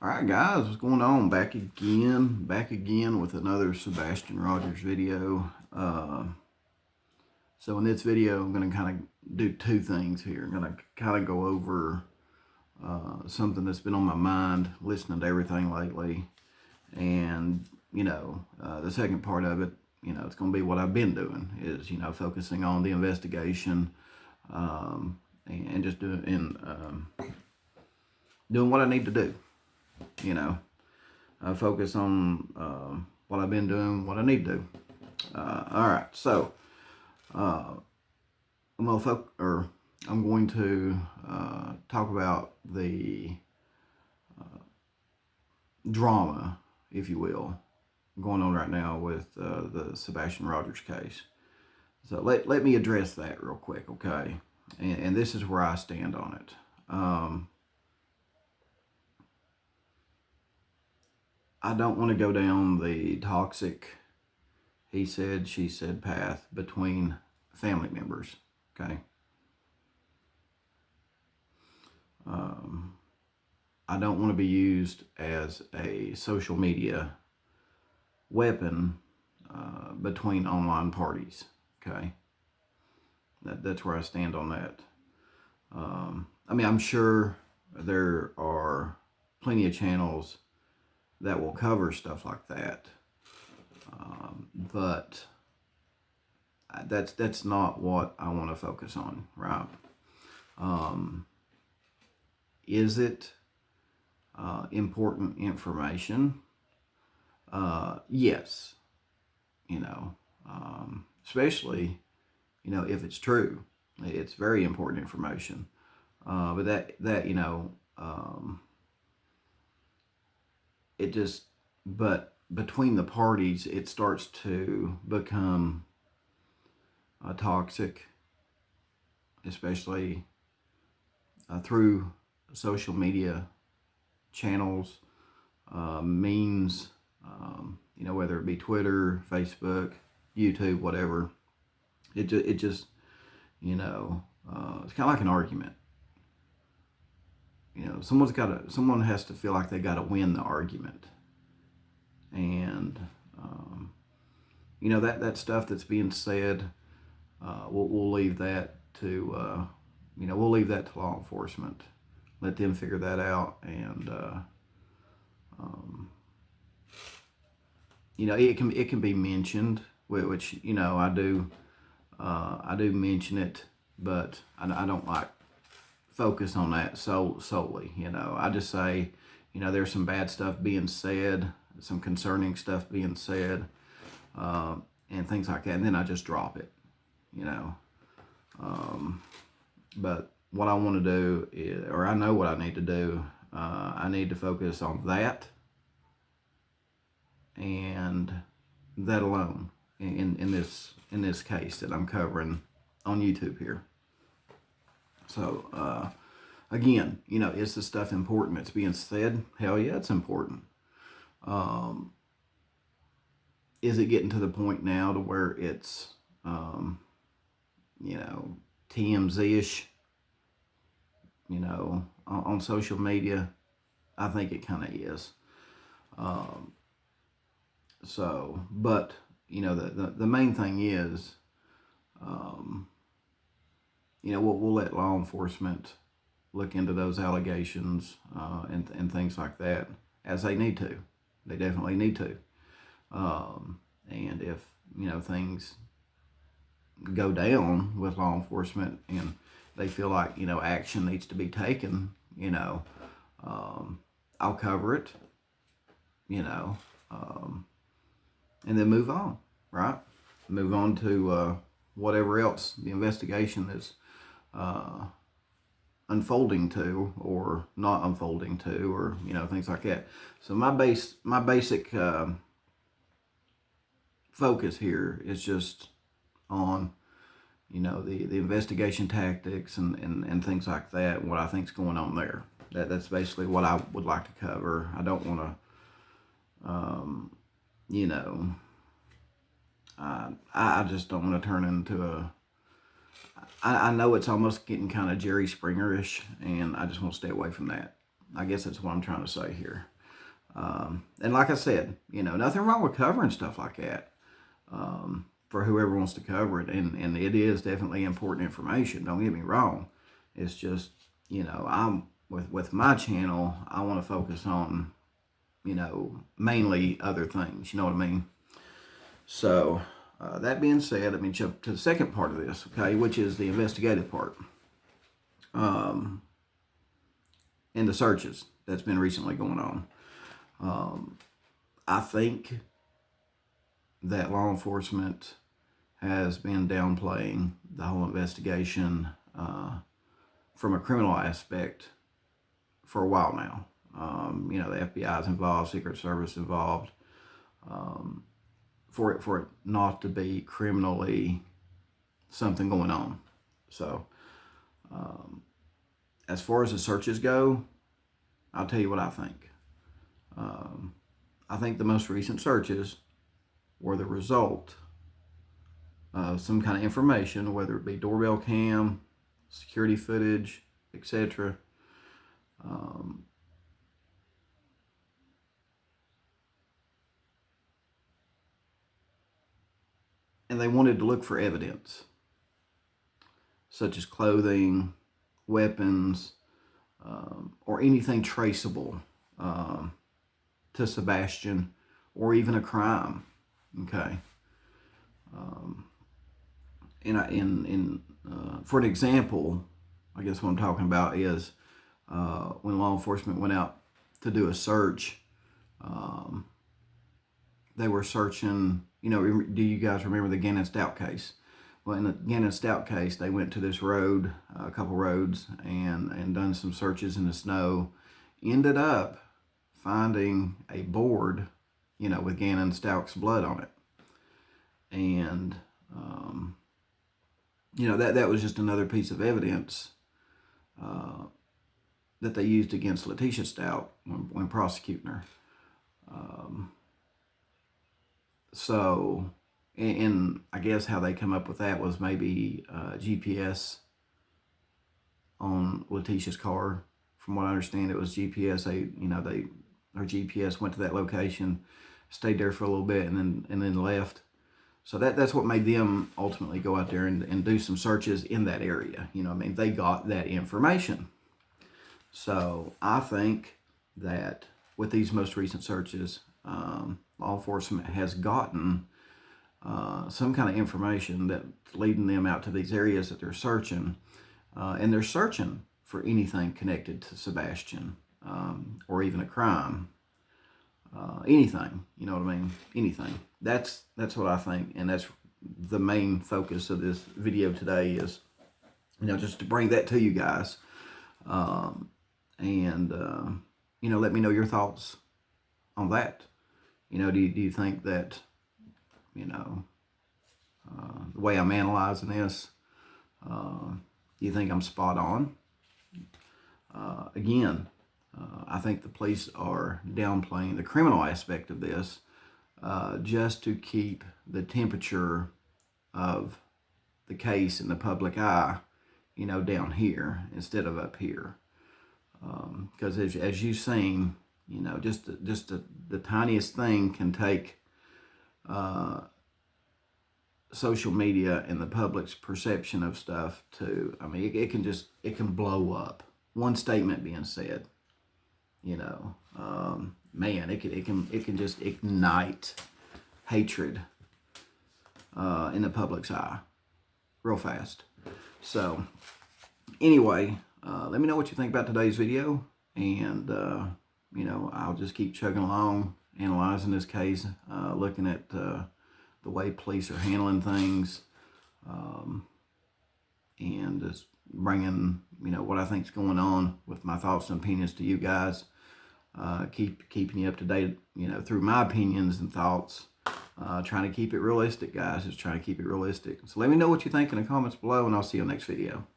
All right, guys, what's going on? Back again with another Sebastian Rogers video. So in this video, I'm going to kind of do two things here. I'm going to kind of go over something that's been on my mind, listening to everything lately, and the second part of it, it's going to be what I've been doing is focusing on the investigation, and just doing what I need to do. Focus on what I've been doing, what I need to do. All right, so I'm going to talk about the drama, if you will, going on right now with the Sebastian Rogers case. So let me address that real quick, okay? And this is where I stand on it. I don't want to go down the toxic he said, she said path between family members, okay? I don't want to be used as a social media weapon between online parties, okay? That's where I stand on that. I'm sure there are plenty of channels that will cover stuff like that, but that's not what I want to focus on, right? Is it important information? Yes, especially if it's true. It's very important information, but but between the parties, it starts to become toxic, especially through social media channels, means, whether it be Twitter, Facebook, YouTube, whatever. It just, it's kind of like an argument. Someone has to feel like they got to win the argument. And, that stuff that's being said, we'll leave that to, we'll leave that to law enforcement. Let them figure that out. And, it can be mentioned, which, I do mention it, but I don't like focus on that solely. I just say, there's some bad stuff being said, some concerning stuff being said, and things like that, and then I just drop it, but what I want to do is, or I know what I need to do, I need to focus on that and that alone in this case that I'm covering on YouTube here. So again, is the stuff important that's being said? Hell yeah, it's important. Is it getting to the point now to where it's TMZ-ish, on social media? I think it kind of is. But the main thing is, we'll let law enforcement look into those allegations and things like that as they need to. They definitely need to. And if things go down with law enforcement and they feel like action needs to be taken, I'll cover it, and then move on, right? Move on to whatever else the investigation is unfolding to or not unfolding to, or things like that. So my basic focus here is just on the investigation tactics and things like that, and what I think's going on there. That's basically what I would like to cover. I don't want to I just don't want to turn into I know it's almost getting kind of Jerry Springer-ish, and I just want to stay away from that. I guess that's what I'm trying to say here. And like I said, nothing wrong with covering stuff like that for whoever wants to cover it. And it is definitely important information. Don't get me wrong. It's just, I'm with my channel, I want to focus on, mainly other things. You know what I mean? So that being said, let me jump to the second part of this, okay, which is the investigative part. And the searches that's been recently going on. I think that law enforcement has been downplaying the whole investigation from a criminal aspect for a while now. The FBI is involved, Secret Service involved, for it not to be criminally something going on. So, as far as the searches go, I'll tell you what I think. I think the most recent searches were the result of some kind of information, whether it be doorbell cam, security footage, etc. And they wanted to look for evidence, such as clothing, weapons, or anything traceable to Sebastian, or even a crime. Okay. For an example, I guess what I'm talking about is when law enforcement went out to do a search, they were searching, do you guys remember the Gannon Stauch case? Well, in the Gannon Stauch case, they went to this road, a couple roads, and done some searches in the snow. Ended up finding a board, with Gannon Stauch's blood on it. And, that was just another piece of evidence that they used against Letitia Stauch when prosecuting her. So, and I guess how they come up with that was maybe GPS on Letitia's car. From what I understand, it was GPS. Their GPS went to that location, stayed there for a little bit, and then left. So that's what made them ultimately go out there and do some searches in that area. They got that information. So I think that with these most recent searches, law enforcement has gotten some kind of information that's leading them out to these areas that they're searching, and they're searching for anything connected to Sebastian, or even a crime, anything. You know what I mean? Anything. That's what I think, and that's the main focus of this video today is, just to bring that to you guys, and let me know your thoughts on that. Do you think that, the way I'm analyzing this, do you think I'm spot on? Again, I think the police are downplaying the criminal aspect of this just to keep the temperature of the case in the public eye, down here instead of up here. Because as you've seen, just the tiniest thing can take social media and the public's perception of stuff to, it can blow up. One statement being said, man, it can just ignite hatred in the public's eye real fast. So anyway, let me know what you think about today's video, and I'll just keep chugging along, analyzing this case, looking at the way police are handling things, and just bringing what I think is going on with my thoughts and opinions to you guys. Keeping you up to date, through my opinions and thoughts. Trying to keep it realistic, guys. Just trying to keep it realistic. So let me know what you think in the comments below, and I'll see you on the next video.